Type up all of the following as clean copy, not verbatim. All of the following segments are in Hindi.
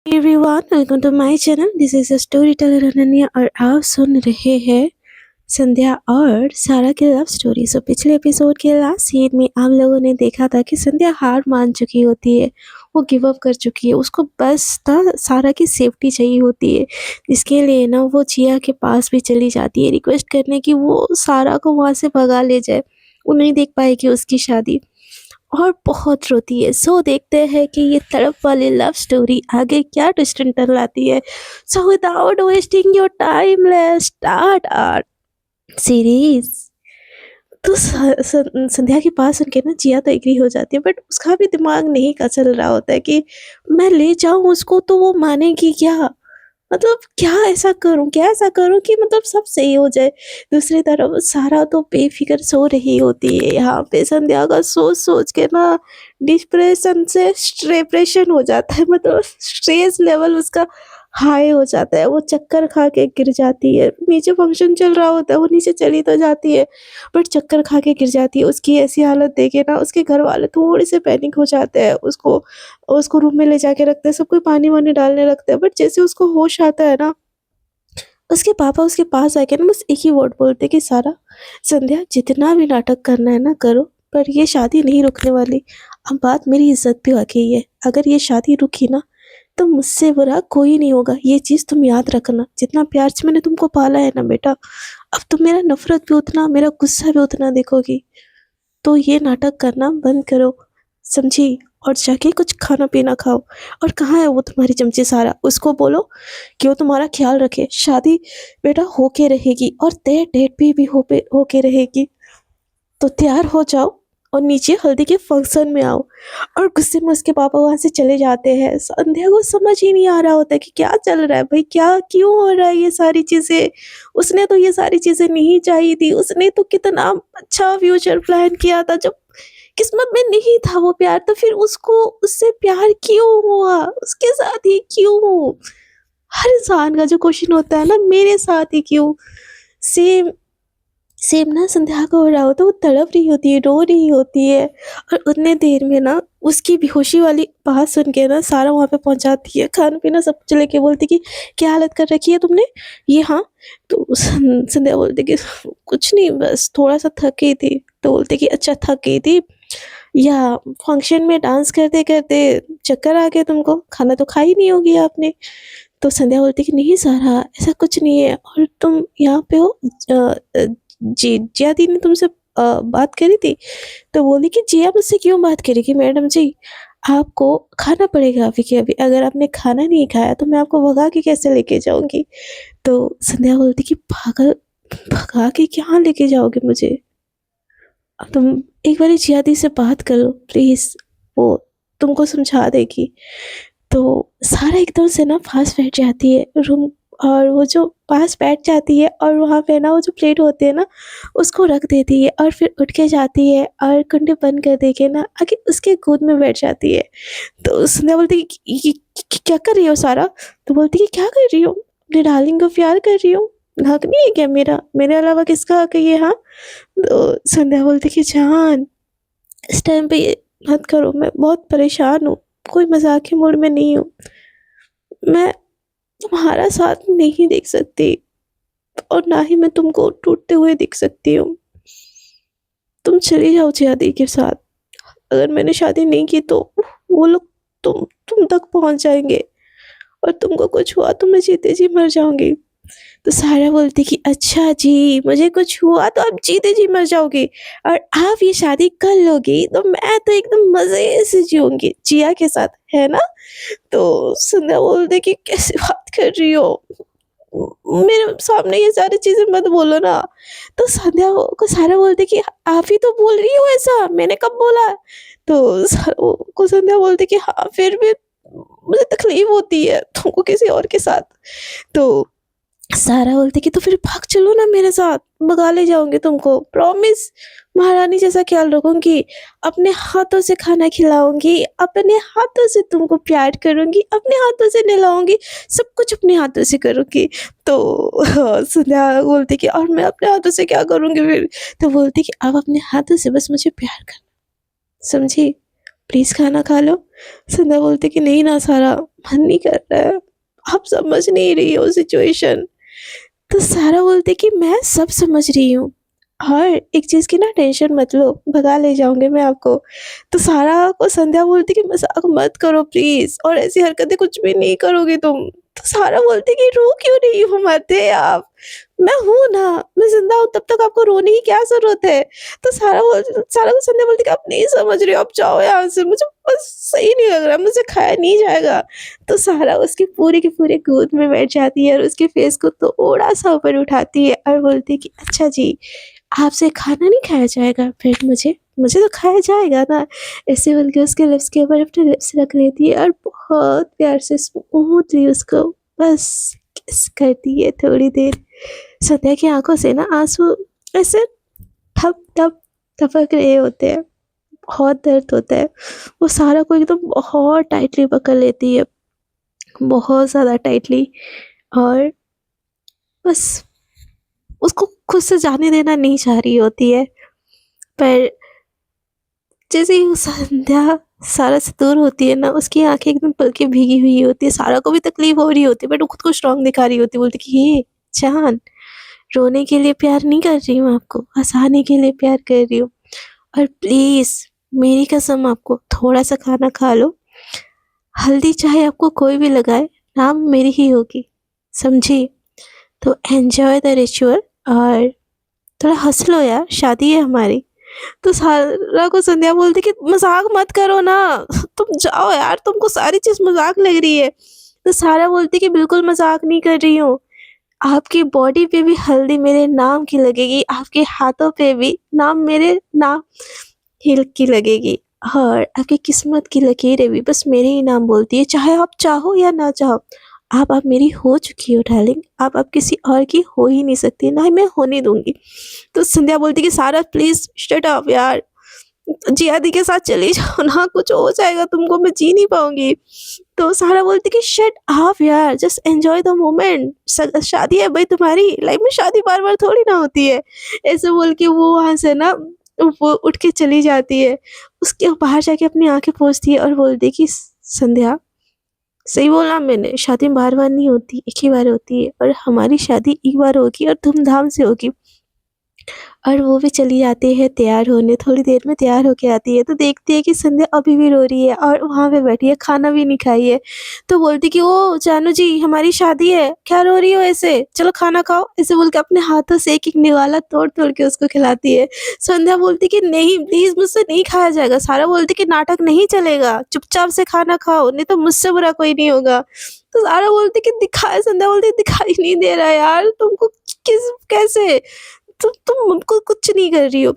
Everyone welcome to my channel. This is a storyteller Ananya और आप सुन रहे हैं संध्या और सारा की लव स्टोरी। सो पिछले एपिसोड के लास्ट सीन में आप लोगों ने देखा था कि संध्या हार मान चुकी होती है, वो गिव अप कर चुकी है, उसको बस ना सारा की सेफ्टी चाहिए होती है। इसके लिए ना वो जिया के पास भी चली जाती है रिक्वेस्ट करने की वो सारा को वहाँ से भगा ले जाए, वो नहीं देख पाएगी उसकी शादी और बहुत रोती है। सो देखते हैं कि ये तड़प वाली लव स्टोरी आगे क्या ट्विस्ट एंड टर्न लाती है। So without wasting your time let's start our series. तो संध्या के पास उनके ना जिया तो एग्री हो जाती है, बट उसका भी दिमाग नहीं का चल रहा होता है कि मैं ले जाऊं उसको तो वो मानेगी क्या, मतलब क्या ऐसा करूं कि मतलब सब सही हो जाए। दूसरी तरफ सारा तो बेफिक्र सो रही होती है, यहाँ पे संध्या का सोच सोच के ना डिप्रेशन से डिप्रेशन हो जाता है, मतलब स्ट्रेस लेवल उसका हाई हो जाता है। वो चक्कर खा के गिर जाती है, नीचे फंक्शन चल रहा होता है, वो नीचे चली तो जाती है बट चक्कर खा के गिर जाती है। उसकी ऐसी हालत देखे ना उसके घर वाले थोड़े से पैनिक हो जाते हैं, उसको उसको रूम में ले जाके रखते हैं, सब कोई पानी वानी डालने लगता है। बट जैसे उसको होश आता है ना, उसके पापा उसके पास आके ना बस एक ही वर्ड बोलते कि सारा, संध्या जितना भी नाटक करना है ना करो, पर ये शादी नहीं रुकने वाली। अब बात मेरी इज्जत पे आ गई है, अगर ये शादी रुकी ना तो मुझसे बुरा कोई नहीं होगा। ये चीज़ तुम याद रखना, जितना प्यार से मैंने तुमको पाला है ना बेटा, अब तुम मेरा नफरत भी उतना, मेरा गुस्सा भी उतना देखोगी। तो ये नाटक करना बंद करो, समझी? और जाके कुछ खाना पीना खाओ। और कहाँ है वो तुम्हारी चमची सारा, उसको बोलो कि वो तुम्हारा ख्याल रखे। शादी बेटा होके रहेगी और तय डेट पे भी होके रहेगी, तो तैयार हो जाओ और नीचे हल्दी के फंक्शन में आओ। और गुस्से में उसके पापा वहाँ से चले जाते हैं। संध्या को समझ ही नहीं आ रहा होता है कि क्या चल रहा है भाई, क्या क्यों हो रहा है ये सारी चीज़ें। उसने तो ये सारी चीज़ें नहीं चाहिए थी, उसने तो कितना अच्छा फ्यूचर प्लान किया था, जब किस्मत में नहीं था वो प्यार तो फिर उसको उससे प्यार क्यों हुआ, उसके साथ ही क्यों। हर इंसान का जो क्वेश्चन होता है ना, मेरे साथ ही क्यों। सेम सेम ना संध्या को हो रहा होता है, वो तड़प रही होती है, रो रही होती है। और उतने देर में ना उसकी बेहोशी वाली बात सुन के ना सारा वहाँ पे पहुँच जाती है, खाना पीना सब कुछ लेके बोलती कि क्या हालत कर रखी है तुमने। ये हाँ, तो संध्या बोलती कि कुछ नहीं, बस थोड़ा सा थक गई थी। तो बोलते कि अच्छा थक गई थी, या फंक्शन में डांस करते करते चक्कर आ गया तुमको, खाना तो खाई नहीं होगी आपने। तो संध्या बोलती कि नहीं सारा, ऐसा कुछ नहीं है, और तुम यहाँ पे हो जी जिया दी ने तुमसे बात करी थी। तो बोली कि जिया मुझसे क्यों बात करेगी मैडम जी, आपको खाना पड़ेगा अभी के अभी, अगर आपने खाना नहीं खाया तो मैं आपको भगा के कैसे लेके जाऊंगी। तो संध्या बोलती कि पागल, भगा के कहाँ लेके जाओगे मुझे, अब तुम एक बार जिया दी से बात कर लो प्लीज, वो तुमको समझा देगी। तो सारा एकदम से ना पास बैठ जाती है रूम, और वो जो पास बैठ जाती है और वहाँ पे ना वो जो प्लेट होती है ना उसको रख देती है, और फिर उठ के जाती है और कुंडी बंद कर दे के ना आगे उसके गोद में बैठ जाती है। तो उसने बोलती कि क्या कर रही हो सारा। तो बोलती कि क्या कर रही हो, अपने डार्लिंग को प्यार कर रही हो, हक नहीं है क्या मेरा, मेरे अलावा किसका हक है ये, हाँ। तो संध्या बोलती कि जान इस टाइम पे ये मत करो, मैं बहुत परेशान हूँ, कोई मजाक के मूड में नहीं हूँ, मैं तुम्हारा साथ नहीं देख सकती और ना ही मैं तुमको टूटते हुए देख सकती हूँ। तुम चली जाओ जियादी के साथ, अगर मैंने शादी नहीं की तो वो लोग तुम तक पहुंच जाएंगे, और तुमको कुछ हुआ तो मैं जीते जी मर जाऊंगी। तो सारा बोलती कि अच्छा जी, मुझे कुछ हुआ तो आप जीते जी मर जाओगे और आप ये शादी कर लोगी तो मैं तो एकदम मजे से जीऊंगी जिया के साथ, है ना। तो संध्या बोलते कि कैसे बात कर रही हो, मेरे सामने ये सारी चीजें मत बोलो ना। तो संध्या को सारा बोलते कि आप ही तो बोल रही हो ऐसा, मैंने कब बोला। तो को संध्या बोलते कि हाँ फिर भी मुझे तकलीफ होती है तुमको किसी और के साथ। तो सारा बोलती कि तो फिर भाग चलो ना मेरे साथ, भगा ले जाऊंगी तुमको, प्रॉमिस, महारानी जैसा ख्याल रखूंगी, अपने हाथों से खाना खिलाऊंगी, अपने हाथों से तुमको प्यार करूंगी, अपने हाथों से नहलाऊंगी, सब कुछ अपने हाथों से करूंगी। तो संध्या बोलती कि और मैं अपने हाथों से क्या करूंगी फिर। तो बोलती कि आप अपने हाथों से बस मुझे प्यार करना, समझी, प्लीज़ खाना खा लो। संध्या बोलती कि नहीं ना सारा, मन नहीं कर रहा है, आप समझ नहीं रही हो सिचुएशन। तो सारा बोलती कि मैं सब समझ रही हूँ और एक चीज़ की ना टेंशन मत लो, भगा ले जाऊँगी मैं आपको। तो सारा को संध्या बोलती कि मज़ाक मत करो प्लीज़, और ऐसी हरकतें कुछ भी नहीं करोगी तुम। तो सारा बोलती कि रो क्यों रही हो मत आप? मैं हूँ ना, मैं ज़िंदा हूँ तब तक आपको रोने की क्या ज़रूरत है? तो सारा को संध्या बोलती कि आप नहीं समझ रहे हो, आप जाओ यहाँ से, मुझे बस सही नहीं लग रहा, मुझसे खाया नहीं जाएगा। तो सारा उसकी पूरी की पूरी गोद में बैठ जाती है और उसके फेस को थोड़ा-सा ऊपर उठाती है और बोलती है कि अच्छा जी, आपसे खाना नहीं खाया जाएगा, फिर मुझे तो खाया जाएगा ना। ऐसे बोल के उसके लिप्स के ऊपर अपने लिप्स रख लेती है और बहुत प्यार से स्मूथली उसको बस किस करती है थोड़ी देर। संध्या की आँखों से ना आँसू ऐसे ठप-ठप टपक रहे होते हैं। बहुत दर्द होता है। वो सारा को एकदम बहुत टाइटली पकड़ लेती है, बहुत ज़्यादा टाइटली, और बस उसको खुद से जाने देना नहीं चाह रही होती है। पर जैसे ही वो संध्या सारा से दूर होती है ना, उसकी आँखें एकदम पलके भीगी हुई होती है। सारा को भी तकलीफ़ हो रही होती है, बट वो खुद को स्ट्रॉन्ग दिखा रही होती है। बोलती कि ये जान, रोने के लिए प्यार नहीं कर रही हूँ आपको, हँसाने के लिए प्यार कर रही हूँ। और प्लीज़ मेरी कसम, आपको थोड़ा-सा खाना खा लो। हल्दी चाहे आपको कोई भी लगाए, नाम मेरी ही होगी, समझी? तो एन्जॉय द रिचुअल और थोड़ा हँस लो यार, शादी है हमारी। तो सारा को संध्या बोलती कि मज़ाक मत करो ना, तुम जाओ यार, तुमको सारी चीज़ मज़ाक लग रही है। तो सारा बोलती कि बिल्कुल मज़ाक नहीं कर रही हूँ। आपकी बॉडी पे भी हल्दी मेरे नाम की लगेगी, आपके हाथों पे भी नाम मेरे नाम हिल की लगेगी, और आपकी किस्मत की लकीरें भी बस मेरे ही नाम बोलती है, चाहे आप चाहो या ना चाहो। आप मेरी हो चुकी हो डार्लिंग, आप अब किसी और की हो ही नहीं सकती, ना ही मैं होने दूँगी। तो संध्या बोलती कि सारा प्लीज़ शट अप यार, जियादी के साथ चली जाओ ना, कुछ हो जाएगा तुमको, मैं जी नहीं पाऊँगी। तो सारा बोलती कि शिट अप यार, जस्ट एन्जॉय द मोमेंट, स शादी है भई तुम्हारी, लाइफ में शादी बार-बार थोड़ी ना होती है। ऐसे बोल के वो वहाँ से ना वो उठ के चली जाती है। उसके बाहर जाके अपनी आँखें पोंछती है और बोलती है कि संध्या, सही बोला मैंने, शादी बार-बार नहीं होती, एक ही बार होती है, और हमारी शादी एक बार होगी और धूम-धाम से होगी। और वो भी चली जाती है तैयार होने, थोड़ी देर में तैयार होके आती है, तो देखती है कि संध्या अभी भी रो रही है और वहाँ पे बैठी है, खाना भी नहीं खाई है। तो बोलती कि ओ जानू जी, हमारी शादी है, क्या रो रही हो ऐसे? चलो खाना खाओ। ऐसे बोल के अपने हाथों से एक-एक निवाला तोड़-तोड़ के उसको खिलाती है। संध्या बोलती कि नहीं प्लीज़, मुझसे नहीं खाया जाएगा। सारा बोलती कि नाटक नहीं चलेगा, चुपचाप से खाना खाओ, नहीं तो मुझसे बुरा कोई नहीं होगा। तो सारा बोलती कि संध्या बोलती दिखाई नहीं दे रहा यार, तुमको किस कैसे? तुम मुझको कुछ नहीं कर रही हो।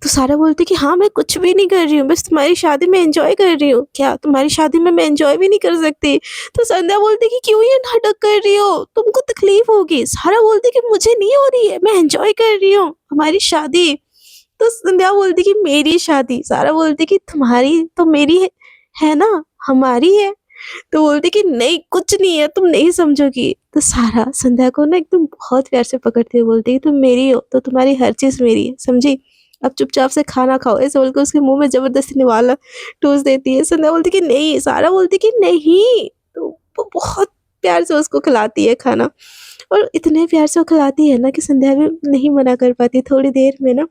तो सारा बोलती कि हाँ, मैं कुछ भी नहीं कर रही हूँ, बस तुम्हारी शादी में एन्जॉय कर रही हूँ। क्या तुम्हारी शादी में मैं एन्जॉय भी नहीं कर सकती? तो संध्या बोलती कि क्यों ये नाटक कर रही हो? तुमको तकलीफ होगी। सारा बोलती कि मुझे नहीं हो रही है, मैं एन्जॉय कर रही हूँ हमारी शादी। तो संध्या बोलती कि मेरी शादी। सारा बोलती कि तुम्हारी तो मेरी है ना, हमारी है। तो बोलती कि नहीं कुछ नहीं है, तुम नहीं समझोगी। तो सारा संध्या को ना एकदम बहुत प्यार से पकड़ती हुए बोलती है तुम मेरी हो तो तुम्हारी हर चीज़ मेरी है, समझी? अब चुपचाप से खाना खाओ, ऐसे बोल के उसके मुँह में ज़बरदस्ती निवाला ठूँस देती है। संध्या बोलती कि नहीं, सारा बोलती कि नहीं, तो वो बहुत प्यार से उसको खिलाती है खाना। और इतने प्यार से वो खिलाती है ना कि संध्या भी नहीं मना कर पाती। थोड़ी देर में ना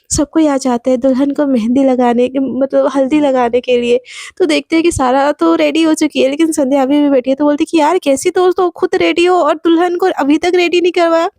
सब कोई आ जाता है दुल्हन को मेहंदी लगाने के, मतलब हल्दी लगाने के लिए। तो देखते हैं कि सारा तो रेडी हो चुकी है, लेकिन संध्या अभी भी बैठी है। तो बोलती है कि यार कैसी दोस्त हो, खुद रेडी हो और दुल्हन को अभी तक रेडी नहीं करवाया।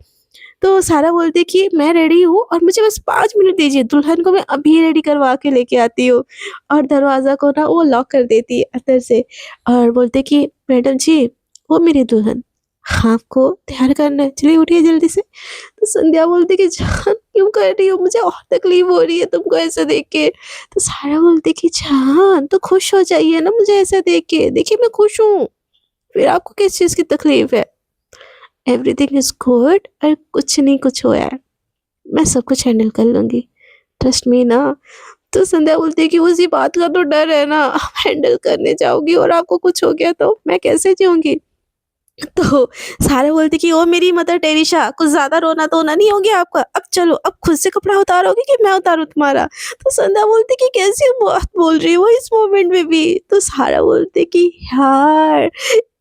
तो सारा बोलती है कि मैं रेडी हूँ और मुझे बस 5 मिनट दीजिए, दुल्हन को मैं अभी रेडी करवा के लेके आती हूँ। और दरवाज़ा को ना वो लॉक कर देती है अंदर से और बोलती है कि मैडम जी, वो मेरी दुल्हन, आपको तैयार करना है, चलिए उठिए जल्दी से। तो संध्या बोलती है कि जान क्यों कर रही हो? मुझे और तकलीफ हो रही है तुमको ऐसे देख के। तो सारा बोलती है कि जान तो खुश हो जाइए ना मुझे ऐसे देख के। देखिए मैं खुश हूँ, फिर आपको किस चीज़ की तकलीफ है? एवरीथिंग इज़ गुड और कुछ नहीं कुछ हुआ है। मैं सब कुछ हैंडल कर लूँगी, ट्रस्ट मी ना। तो संध्या बोलती है कि उसी बात का तो डर है ना, आप हैंडल करने जाओगी और आपको कुछ हो गया तो मैं कैसे जीऊँगी? तो सारा बोलते कि ओ मेरी मदर टेरेसा, कुछ ज़्यादा रोना धोना नहीं हो गया आपका? अब चलो, अब खुद से कपड़ा उतारोगे कि मैं उतारूँ तुम्हारा? तो संध्या बोलती कि कैसी बात बोल रही हो इस मोमेंट में भी? तो सारा बोलते कि यार,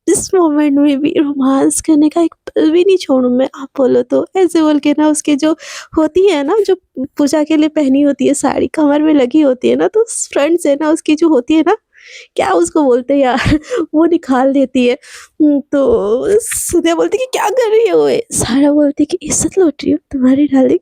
इस मोमेंट में भी रोमांस करने का एक पल भी नहीं छोड़ूँ मैं, आप बोलो तो। ऐसे बोल के ना उसकी जो होती है ना, जो पूजा के लिए पहनी होती है साड़ी, कमर में लगी होती है ना, तो फ्रंट से ना उसकी जो होती है ना, क्या उसको बोलते हैं यार, वो निकाल देती है। तो सुधा बोलती कि क्या कर रही हो ये? सारा बोलती कि इज़्ज़त लूट रही हूँ तुम्हारी डार्लिंग,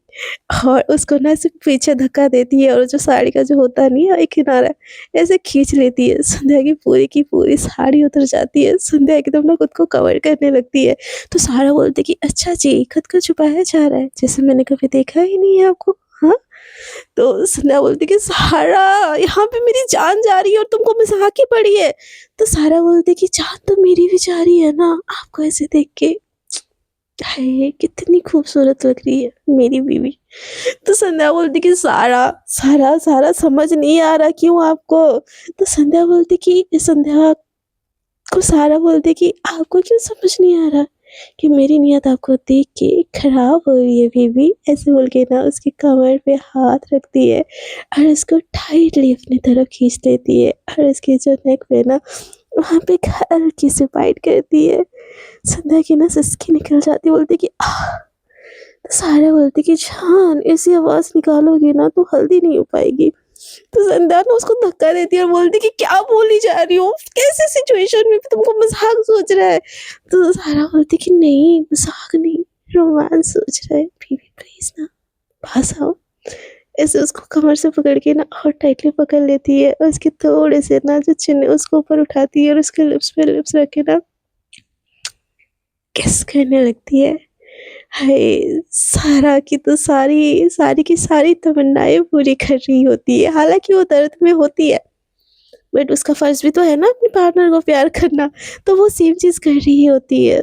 और उसको ना सिर्फ़ पीछे धक्का देती है और जो साड़ी का जो होता नहीं है एक किनारा, ऐसे खींच लेती है। संध्या की पूरी साड़ी उतर जाती है। संध्या एकदम ना खुद को कवर करने लगती है। तो सारा बोलती है कि अच्छा जी, खुद को छुपाया जा रहा है, जैसे मैंने कभी देखा ही नहीं है आपको, हाँ? तो संध्या बोलती कि सारा, यहाँ पे मेरी जान जा रही है और तुमको मज़ाक ही पड़ी है। तो सारा बोलती कि जान तो मेरी भी जा रही है ना, आपको ऐसे देख के। हाय! कितनी खूबसूरत लग रही है मेरी बीवी। तो संध्या बोलती कि सारा समझ नहीं आ रहा क्यों आपको? तो संध्या बोलती कि संध्या को सारा बोलती कि आपको क्यों समझ नहीं आ रहा कि मेरी नीयत आपको देख के खराब हो रही है बीबी? ऐसे बोल के ना उसकी कमर पे हाथ रखती है और उसको टाइटली अपनी तरफ खींच लेती है और उसके जो नेक पे ना वहाँ पे एक हल्की सी बाइट करती है। संध्या की ना सिसकी निकल जाती है, बोलती कि आह! तो सारा बोलती कि जान, ऐसी आवाज़ निकालोगी ना तो हल्दी नहीं हो पाएगी। तो संध्या ना उसको धक्का देती है और बोलती कि क्या बोली जा रही हो? कैसे सिचुएशन में तुमको मज़ाक सोच रहा है? तो सारा बोलती कि नहीं, मज़ाक नहीं, रोमांस सोच रहा है। बीबी प्लीज़ ना, पास आओ। ऐसे उसको कमर से पकड़ के ना और टाइटली पकड़ लेती है और उसके थोड़े से ना जो चिन है उसको ऊपर उठाती है और उसके लिप्स पे लिप्स रख के ना किस करने लगती है। हाय! सारा की तो सारी की सारी तमन्नाएँ पूरी कर रही होती है। हालाँकि वो दर्द में होती है, बट उसका फ़र्ज़ भी तो है ना अपने पार्टनर को प्यार करना, तो वो सेम चीज़ कर रही होती है।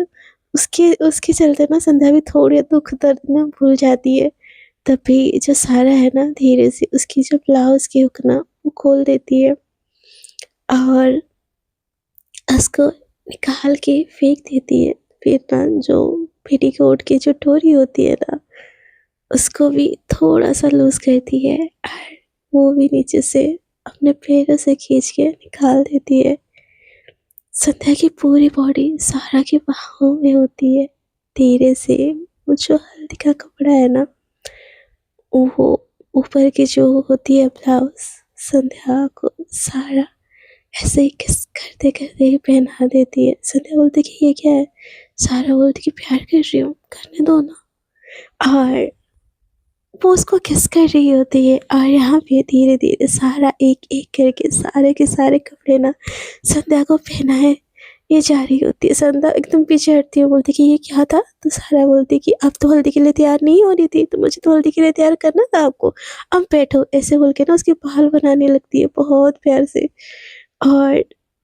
उसके उसके चलते ना संध्या भी थोड़े दुःख दर्द ना भूल जाती है। तभी जो सारा है ना धीरे से उसकी जो ब्लाउज़ की हुक ना वो खोल देती है और उसको निकाल के फेंक देती है। फिर ना जो पेटीकोट की जो डोरी होती है ना, उसको भी थोड़ा-सा लूज़ करती है और वो भी नीचे से अपने पैरों से खींच के निकाल देती है। संध्या की पूरी बॉडी सारा की बाहों में होती है। धीरे से वो जो हल्दी का कपड़ा है ना, वो ऊपर की जो होती है ब्लाउज़, संध्या को सारा ऐसे ही किस करते-करते ही पहना देती है। संध्या बोलती कि ये क्या है? सारा बोलती कि प्यार कर रही हूँ, करने दो ना। और वो उसको किस कर रही होती है और यहाँ पे धीरे-धीरे सारा एक-एक करके सारे के सारे कपड़े ना संध्या को पहनाए ये जा रही होती है। संध्या एकदम पीछे हटती है, बोलती कि ये क्या था? तो सारा बोलती कि अब तो हल्दी के लिए तैयार नहीं हो रही थी, तो मुझे तो हल्दी के लिए तैयार करना था आपको। अब बैठो, ऐसे बोल के ना उसके बाल बनाने लगती है बहुत प्यार से और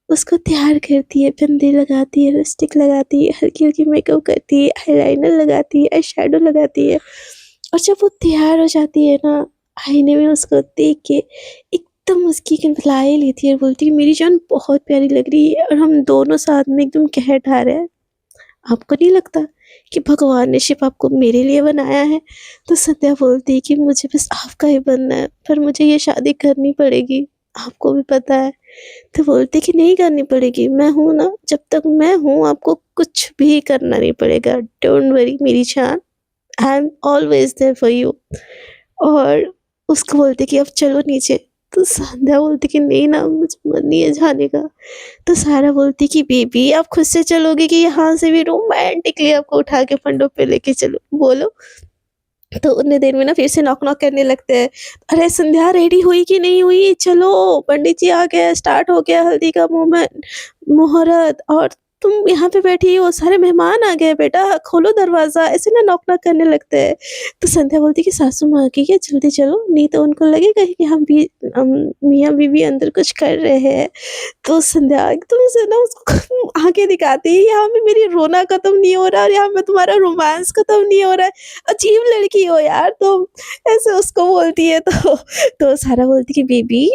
उसको तैयार करती है, बिंदी लगाती है, लिपस्टिक लगाती है, हल्की-हल्की मेकअप करती है, आईलाइनर लगाती है, आई शैडो लगाती है। और जब वो तैयार हो जाती है ना, आईने में उसको देख के एकदम उसकी कंपलाई लेती है और बोलती है मेरी जान बहुत प्यारी लग रही है और हम दोनों साथ में एकदम कह ढा रहे हैं। आपको नहीं लगता कि भगवान ने शिप आपको मेरे लिए बनाया है? तो संध्या बोलती है कि मुझे बस आपका ही बनना है, पर मुझे ये शादी करनी पड़ेगी, आपको भी पता है। तो बोलती कि नहीं करनी पड़ेगी, मैं हूँ ना, जब तक मैं हूँ आपको कुछ भी करना नहीं पड़ेगा। डोंट वरी मेरी जान, I am always there for you. और उसको बोलती कि अब चलो नीचे, तो संध्या बोलती कि नहीं ना, मुझे मन नहीं है जाने का। तो सारा बोलती कि बेबी आप खुद से चलोगे कि यहाँ से भी रोमांटिकली आपको उठा के फंडों पे लेके चलूँ? बोलो। तो उतनी देर में ना फिर से नॉक-नॉक करने लगते हैं। अरे संध्या रेडी हुई कि नहीं हुई? चलो पंडित जी आ गए, स्टार्ट हो गया हल्दी का मुहूर्त और तुम यहाँ पे बैठी हो, सारे मेहमान आ गए बेटा, खोलो दरवाज़ा। ऐसे ना नॉक-नॉक करने लगते हैं। तो संध्या बोलती है कि सासू माँ आ गई है, जल्दी चलो, नहीं तो उनको लगेगा कि हम मियाँ-बीवी अंदर कुछ कर रहे हैं। तो संध्या एकदम से ना उसको आँखें दिखाती है, यहाँ पे मेरी रोना खत्म नहीं हो रहा और यहाँ पे तुम्हारा रोमांस खत्म नहीं हो रहा है। अजीब लड़की हो यार तुम, ऐसे उसको बोलती है। तो सारा बोलती कि बेबी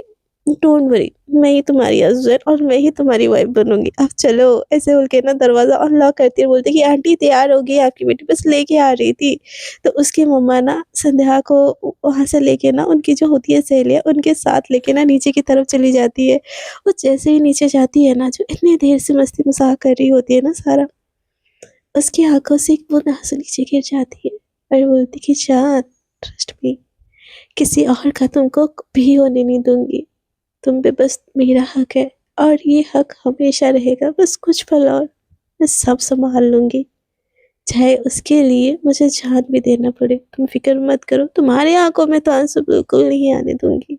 डोंट वरी, मैं ही तुम्हारी हस्बैंड और मैं ही तुम्हारी वाइफ बनूँगी, अब चलो। ऐसे बोल के ना दरवाज़ा अनलॉक करती है और बोलती है कि आंटी तैयार हो गई आपकी बेटी, बस लेके आ रही थी। तो उसकी मम्मा ना संध्या को वहाँ से लेके ना उनकी जो होती है सहेलियाँ, उनके साथ लेके ना नीचे की तरफ चली जाती है। वो जैसे ही नीचे जाती है ना, जो इतनी देर से मस्ती-मज़ाक कर रही होती है ना सारा, उसकी आँखों से एक बूँद आँसू नीचे गिर जाती है और बोलती कि जान, ट्रस्ट मी, किसी और का तुमको कभी होने नहीं दूँगी। तुम पे बस मेरा हक है और ये हक हमेशा रहेगा, बस कुछ पल और, मैं सब सँभाल लूँगी। चाहे उसके लिए मुझे जान भी देना पड़े, तुम फ़िक्र मत करो, तुम्हारी आँखों में तो आँसू बिल्कुल नहीं आने दूँगी।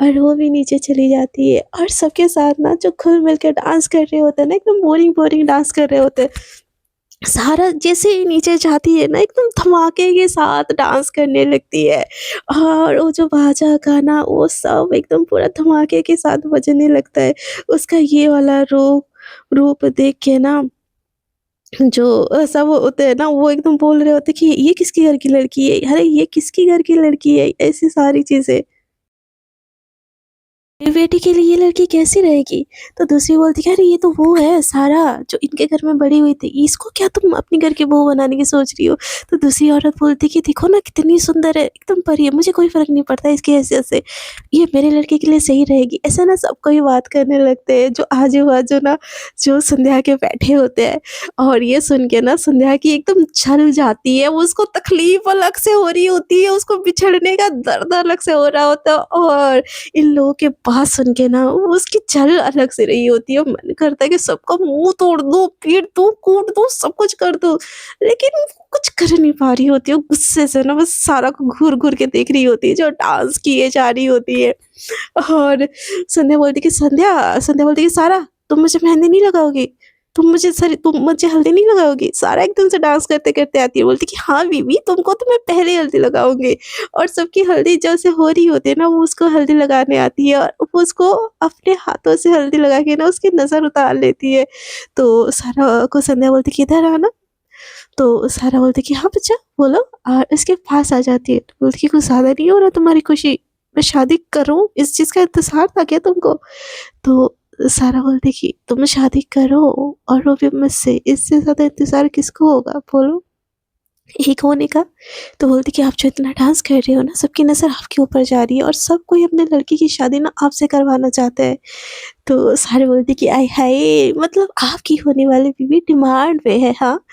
और वो भी नीचे चली जाती है और सबके साथ ना जो घुल-मिल के डांस कर रहे होते हैं ना, एकदम बोरिंग-बोरिंग डांस कर रहे होते हैं। सारा जैसे ही नीचे जाती है ना, एकदम धमाके के साथ डांस करने लगती है और वो जो बाजा गाना वो सब एकदम पूरा धमाके के साथ बजने लगता है। उसका ये वाला रूप रूप देख के ना, जो सब होते हैं ना, वो एकदम बोल रहे होते हैं कि ये किसके घर की लड़की है? अरे ये किसकी घर की लड़की है? ऐसी सारी चीज़ें। मेरी बेटी के लिए ये लड़की कैसी रहेगी? तो दूसरी बोलती है, अरे ये तो वो है सारा, जो इनके घर में बड़ी हुई थी, इसको क्या तुम अपने घर की बहू बनाने की सोच रही हो? तो दूसरी औरत बोलती कि देखो ना कितनी सुंदर है, एकदम परी है, मुझे कोई फ़र्क नहीं पड़ता इसकी हैसियत से, ये मेरे लड़के के लिए सही रहेगी। ऐसा ना सबको ही बात करने लगते हैं, जो आजू-बाजू ना जो संध्या के बैठे होते हैं। और ये सुन के ना संध्या की एकदम जल जाती है, वो उसको तकलीफ़ अलग से हो रही होती है, उसको बिछड़ने का दर्द अलग से हो रहा होता है और इन लोगों के बात सुन के ना वो उसकी चाल अलग से रही होती है। मन करता है कि सबका मुँह तोड़ दूँ, पीट दूँ, कूट दूँ, सब कुछ कर दूँ। लेकिन वो कुछ कर नहीं पा रही होती है, वो गुस्से से ना बस सारा को घूर-घूर के देख रही होती है, जो डांस किए जा रही होती है। और संध्या बोलती है कि सारा, तुम मुझे मेहंदी नहीं लगाओगी? तुम मुझे हल्दी नहीं लगाओगी? सारा एकदम से डांस करते-करते आती है, बोलती कि हाँ बीबी, तुमको तो मैं पहले हल्दी लगाऊँगी। और सबकी हल्दी जैसे हो रही होती है ना, वो उसको हल्दी लगाने आती है और वो उसको अपने हाथों से हल्दी लगा के ना उसकी नज़र उतार लेती है। तो सारा को संध्या बोलती है कि इधर आ ना। तो सारा बोलती है कि हाँ बच्चा बोलो, और इसके पास आ जाती है। तो बोलती है कि कुछ ज़्यादा नहीं हो रहा तुम्हारी खुशी? मैं शादी करूँ, इस चीज़ का इंतज़ार था क्या तुमको? तो सारा बोलती है कि तुम शादी करो और वो भी मुझसे, इससे ज़्यादा इंतज़ार किसको होगा बोलो? एक होने का। तो बोलती कि आप जो इतना डांस कर रहे हो ना, सबकी नज़र आपके ऊपर जा रही है और सब कोई अपने लड़के की शादी ना आपसे करवाना चाहता है। तो सारे बोलते कि आय हाय! मतलब आपकी होने वाली बीवी डिमांड में है, हाँ?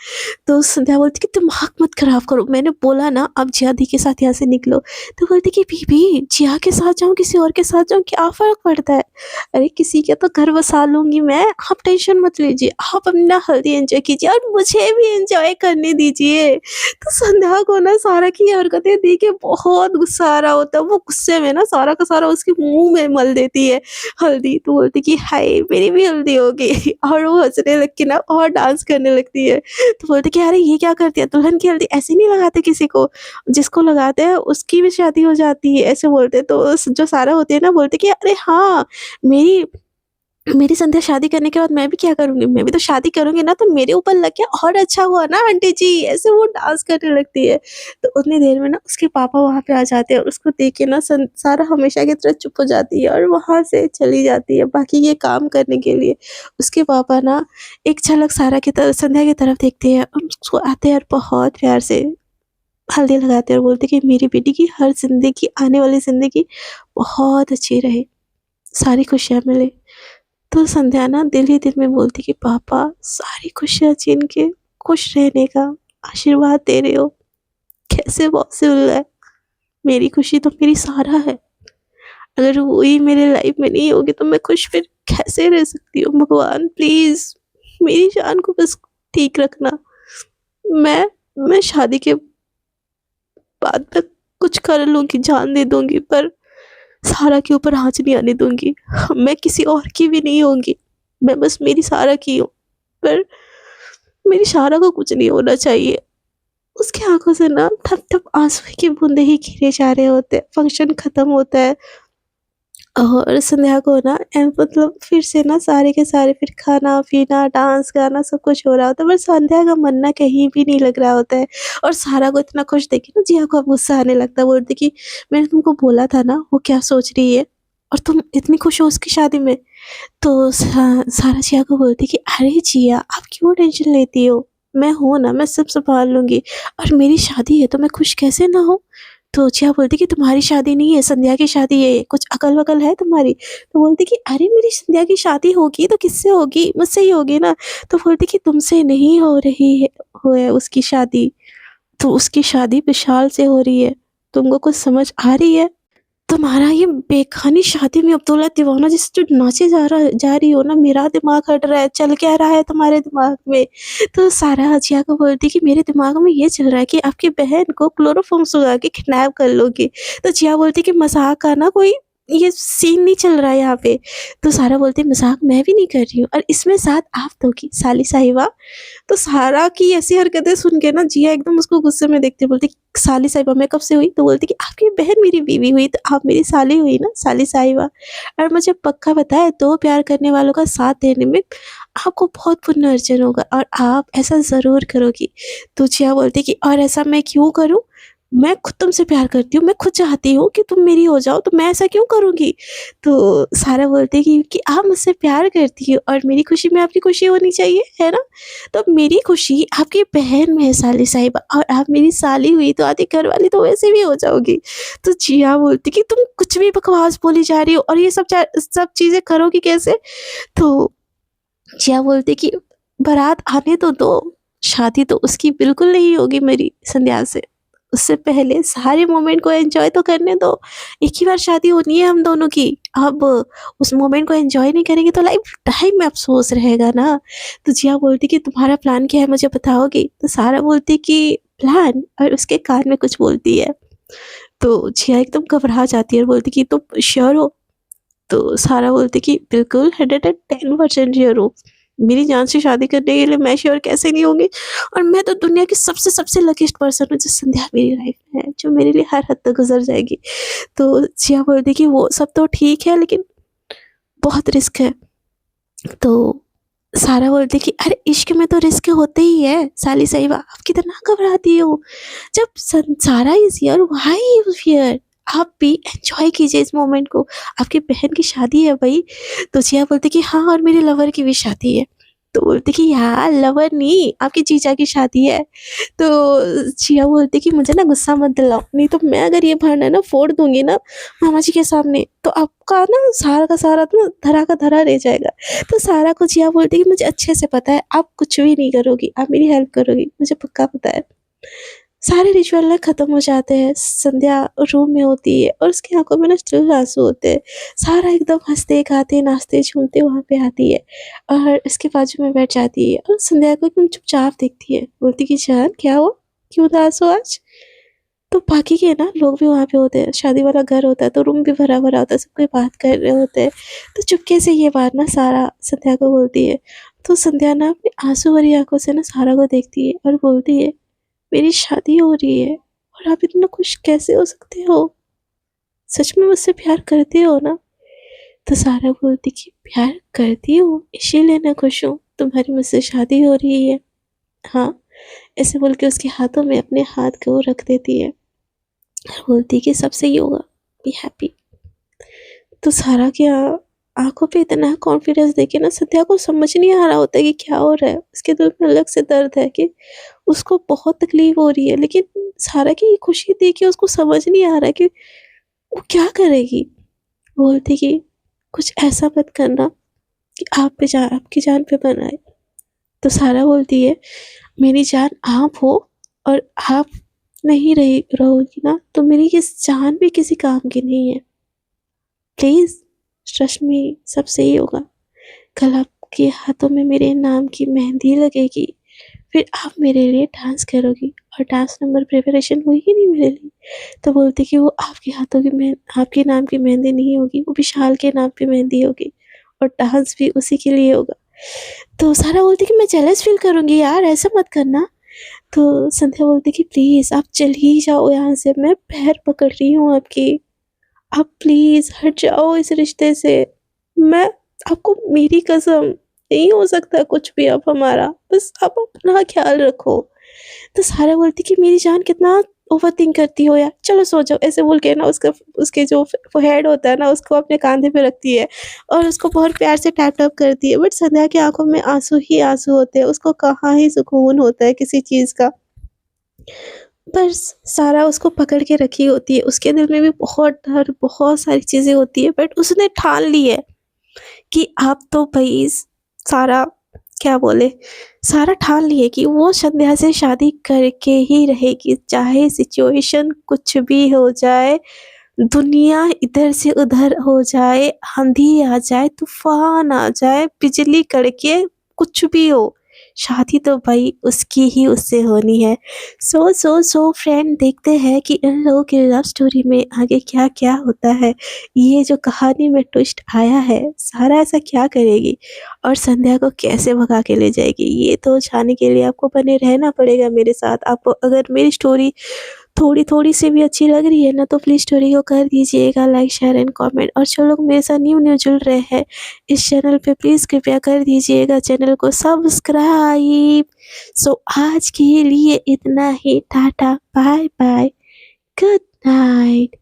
तो संध्या बोलती कि दिमाग मत खराब करो, मैंने बोला ना आप जिया दी के साथ यहाँ से निकलो। तो बोलती कि बीबी जिया के साथ जाऊँ, किसी और के साथ जाऊँ, क्या फ़र्क पड़ता है? अरे किसी के तो घर बसा लूँगी मैं, आप टेंशन मत लीजिए, आप अपना हल्दी एन्जॉय कीजिए और मुझे भी एन्जॉय करने दीजिए। तो संध्या को ना सारा की ये हरकतें देख के बहुत गुस्सा आ रहा होता है, वो गुस्से में ना सारा का सारा उसके मुँह में मल देती है हल्दी। तो बोलती कि हाय! मेरी भी हल्दी हो गई और वो हँसने लग के ना और डांस करने लगती है। तो बोलते कि अरे ये क्या कर दिया? दुल्हन की हल्दी ऐसे नहीं लगाते किसी को, जिसको लगाते हैं उसकी भी शादी हो जाती है, ऐसे बोलते। तो जो सारा होती है ना बोलती कि अरे हाँ, मेरी मेरी संध्या शादी करने के बाद मैं भी क्या करूँगी? मैं भी तो शादी करूँगी ना, तो मेरे ऊपर लग गया और अच्छा हुआ ना आंटी जी, ऐसे वो डांस करने लगती है। तो उतनी देर में ना उसके पापा वहाँ पे आ जाते हैं और उसको देख के ना सारा हमेशा की तरह चुप हो जाती है और वहाँ से चली जाती है बाकी ये काम करने के लिए। उसके पापा ना एक झलक सारा की तरफ संध्या की तरफ देखते हैं और उसको आते हैं और बहुत प्यार से हल्दी लगाते हैं और बोलते हैं कि मेरी बेटी की हर ज़िंदगी, आने वाली ज़िंदगी बहुत अच्छी रहे, सारी खुशियाँ मिले। तो संध्या ना दिल ही दिल में बोलती कि पापा सारी खुशियाँ छीन के खुश रहने का आशीर्वाद दे रहे हो, कैसे पॉसिबल है? मेरी खुशी तो मेरी सारा है, अगर वही मेरे लाइफ में नहीं होगी तो मैं खुश फिर कैसे रह सकती हूँ? भगवान प्लीज़ मेरी जान को बस ठीक रखना। मैं मैं शादी के बाद में कुछ कर लूँगी, जान दे दूँगी, पर सारा के ऊपर आँच नहीं आने दूँगी। मैं किसी और की भी नहीं होंगी, मैं बस मेरी सारा की हूँ। पर मेरी शारा को कुछ नहीं होना चाहिए। उसकी आँखों से ना थप-थप आँसू की बूँदें ही गिरे जा रहे होते हैं। फंक्शन खत्म होता है और संध्या को ना मतलब फिर से ना सारे के सारे फिर खाना-पीना, डांस, गाना सब कुछ हो रहा होता है, पर संध्या का मन ना कहीं भी नहीं लग रहा होता है। और सारा को इतना खुश देख के ना जिया को अब गुस्सा आने लगता है, बोलती कि मैंने तुमको बोला था ना, वो क्या सोच रही है? और तुम इतनी खुश हो उसकी शादी में। तो सारा जिया को बोलती कि अरे जिया आप क्यों टेंशन लेती हो, मैं हूँ ना, मैं सब संभाल लूँगी, और मेरी शादी है तो मैं खुश कैसे ना हूँ। तो जिया बोलती कि तुम्हारी शादी नहीं है, संध्या की शादी है, कुछ अकल-वकल है तुम्हारी? तो बोलती कि अरे मेरी संध्या की शादी होगी तो किससे होगी? मुझसे ही होगी ना। तो बोलती कि तुमसे नहीं हो रही है उसकी शादी, तो उसकी शादी विशाल से हो रही है। तुमको कुछ समझ आ रही है? तुम्हारा ये बेगानी शादी में अब्दुल्ला दीवाना जिससे जो नाचे जा रही हो ना, मेरा दिमाग हट रहा है, चल क्या रहा है तुम्हारे दिमाग में? तो सारा जिया को बोलती कि मेरे दिमाग में ये चल रहा है कि आपकी बहन को क्लोरोफॉर्म सुगा के किडनैप कर लोगे। तो जिया बोलती कि मज़ाक का ना कोई ये सीन नहीं चल रहा है यहाँ पे। तो सारा बोलती मज़ाक मैं भी नहीं कर रही हूँ, और इसमें साथ आप दोगी साली साहिबा। तो सारा की ऐसी हरकतें सुन के ना जिया एकदम उसको गुस्से में देखती है, बोलती साली साहिबा मैं कब से हुई? तो बोलती कि आपकी बहन मेरी बीवी हुई तो आप मेरी साली हुई ना, साली साहिबा। और मुझे पक्का पता है 2 प्यार करने वालों का साथ देने में आपको बहुत पुण्य अर्जन होगा, और आप ऐसा ज़रूर करोगी। तो जिया बोलती कि और ऐसा मैं क्यों करूँ? मैं खुद तुमसे प्यार करती हूँ, मैं खुद चाहती हूँ कि तुम मेरी हो जाओ, तो मैं ऐसा क्यों करूँगी? तो सारा बोलती कि आप मुझसे प्यार करती हो और मेरी खुशी में आपकी खुशी होनी चाहिए, है ना? तो मेरी खुशी आपकी बहन में है साली साहिबा, और आप मेरी साली हुई तो आधी घरवाली तो वैसे भी हो जाओगी। तो जिया बोलती कि तुम कुछ भी बकवास बोली जा रही हो, और ये सब चीज़ें करोगी कैसे? तो जिया बोलती कि बारात आने तो दो, शादी तो उसकी बिल्कुल नहीं होगी मेरी संध्या से। उससे पहले सारे मोमेंट को एन्जॉय तो करने दो। एक ही बार शादी होनी है हम दोनों की। अब उस मोमेंट को एन्जॉय नहीं करेंगे तो लाइफ टाइम में अफ़सोस रहेगा ना। तो जिया बोलती कि तुम्हारा प्लान क्या है मुझे बताओगी? तो सारा बोलती कि प्लान, और उसके कान में कुछ बोलती है। तो जिया एकदम घबरा जाती है और बोलती कि तुम श्योर हो? तो सारा बोलती कि बिल्कुल 110% श्योर हूँ। मेरी जान से शादी करने के लिए मैं श्योर कैसे नहीं होंगी, और मैं तो दुनिया की सबसे सबसे लकीस्ट पर्सन हूँ जो संध्या मेरी लाइफ में है, जो मेरे लिए हर हद तक गुज़र जाएगी। तो जिया बोलती कि वो सब तो ठीक है लेकिन बहुत रिस्क है। तो सारा बोलती कि अरे इश्क में तो रिस्क होते ही है साली साहिबा, आप कितना घबराती हो? जब सारा is here why you fear? आप भी एन्जॉय कीजिए इस मोमेंट को। आपकी बहन की शादी है भई। तो जिया बोलती कि हाँ, और मेरे लवर की भी शादी है। तो बोलती कि यार लवर नहीं, आपके जीजा की शादी है। तो जिया बोलती कि मुझे ना गुस्सा मत दिलाओ, नहीं तो मैं अगर ये बहाना ना फोड़ दूँगी ना मामा जी के सामने, तो आपका ना सारा का सारा तो धरा का धरा रह जाएगा। तो सारा को जिया बोलती कि मुझे अच्छे से पता है आप कुछ भी नहीं करोगी, आप मेरी हेल्प करोगी, मुझे पक्का पता है। सारे रिचुअल ना ख़त्म हो जाते हैं, संध्या रूम में होती है और उसकी आँखों में ना स्टिल आँसू होते हैं। सारा एकदम हँसते-गाते, नाचते, झूमते वहाँ पे आती है और उसके बाजू में बैठ जाती है और संध्या को एकदम चुपचाप देखती है। बोलती कि जान क्या हुआ? क्यों उदास हो आज? तो बाकी के ना लोग भी वहाँ पे होते हैं, शादी वाला घर होता है तो रूम भी भरा-भरा होता है, सब कोई बात कर रहे होते हैं। तो चुपके से ये बात ना सारा संध्या को बोलती है। तो संध्या ना अपनी आँसू भरी आँखों से ना सारा को देखती है और बोलती है, मेरी शादी हो रही है और आप इतना खुश कैसे हो सकते हो? सच में मुझसे प्यार करते हो ना? तो सारा बोलती कि प्यार करती हूँ, इसीलिए मैं खुश हूँ, तुम्हारी मुझसे शादी हो रही है। हाँ, ऐसे बोल के उसके हाथों में अपने हाथ को रख देती है और बोलती है कि सब सही होगा, बी हैप्पी। तो सारा की आँखों पे इतना कॉन्फिडेंस देख के ना संध्या को समझ नहीं आ रहा होता है कि क्या हो रहा है। उसके दिल में अलग से दर्द है कि उसको बहुत तकलीफ हो रही है, लेकिन सारा की खुशी देख के उसको समझ नहीं आ रहा है कि वो क्या करेगी। बोलती कि कुछ ऐसा मत करना कि आपकी जान पे बन आए। तो सारा बोलती है मेरी जान आप हो और आप नहीं रहोगी ना तो मेरी ये जान भी किसी काम की नहीं है। प्लीज़ ट्रस्ट मी, सब सही होगा। कल आपके हाथों में मेरे नाम की मेहंदी लगेगी, फिर आप मेरे लिए डांस करोगी और डांस नंबर प्रिपरेशन हुई ही नहीं मेरे लिए। तो बोलती कि वो आपके हाथों की आपके नाम की मेहंदी नहीं होगी, वो विशाल के नाम पे मेहंदी होगी और डांस भी उसी के लिए होगा। तो सारा बोलती कि मैं जेलस फ़ील करूँगी यार, ऐसा मत करना। तो संध्या बोलती कि प्लीज़ आप चल ही जाओ यहाँ से, मैं पैर पकड़ रही हूँ आपकी। आप प्लीज़ हट जाओ इस रिश्ते से। मैं आपको मेरी कसम नहीं हो सकता कुछ भी अब हमारा, बस आप अपना ख़्याल रखो। तो सारा बोलती कि मेरी जान कितना ओवरथिंक करती हो यार, चलो सो जाओ, ऐसे बोल के ना उसके जो हेड होता है ना उसको अपने कंधे पे रखती है और उसको बहुत प्यार से टैप-टैप करती है। बट संध्या की आँखों में आँसू ही आँसू होते हैं, उसको कहाँ ही सुकून होता है किसी चीज़ का। पर सारा उसको पकड़ के रखी होती है, उसके दिल में भी बहुत डर, बहुत सारी चीज़ें होती है, बट उसने ठान ली है कि अब तो भई सारा क्या बोले, सारा ठान ली है कि वो संध्या से शादी करके ही रहेगी, चाहे सिचुएशन कुछ भी हो जाए, दुनिया इधर से उधर हो जाए, आँधी आ जाए, तूफ़ान आ जाए, बिजली कड़के, कुछ भी हो, शादी तो भई उसकी ही उससे होनी है। सो फ्रेंड, देखते हैं कि इन लोगों की लव स्टोरी में आगे क्या-क्या होता है। ये जो कहानी में ट्विस्ट आया है, सारा ऐसा क्या करेगी और संध्या को कैसे भगा के ले जाएगी, ये तो जानने के लिए आपको बने रहना पड़ेगा मेरे साथ। आपको अगर मेरी स्टोरी थोड़ी-थोड़ी सी भी अच्छी लग रही है ना, तो प्लीज़ स्टोरी को कर दीजिएगा लाइक, शेयर एंड कमेंट, और जो लोग मेरे साथ न्यू जुड़ रहे हैं इस चैनल पे, प्लीज़ कृपया कर दीजिएगा चैनल को सब्सक्राइब। सो आज के लिए इतना ही, tata, bye bye, good night.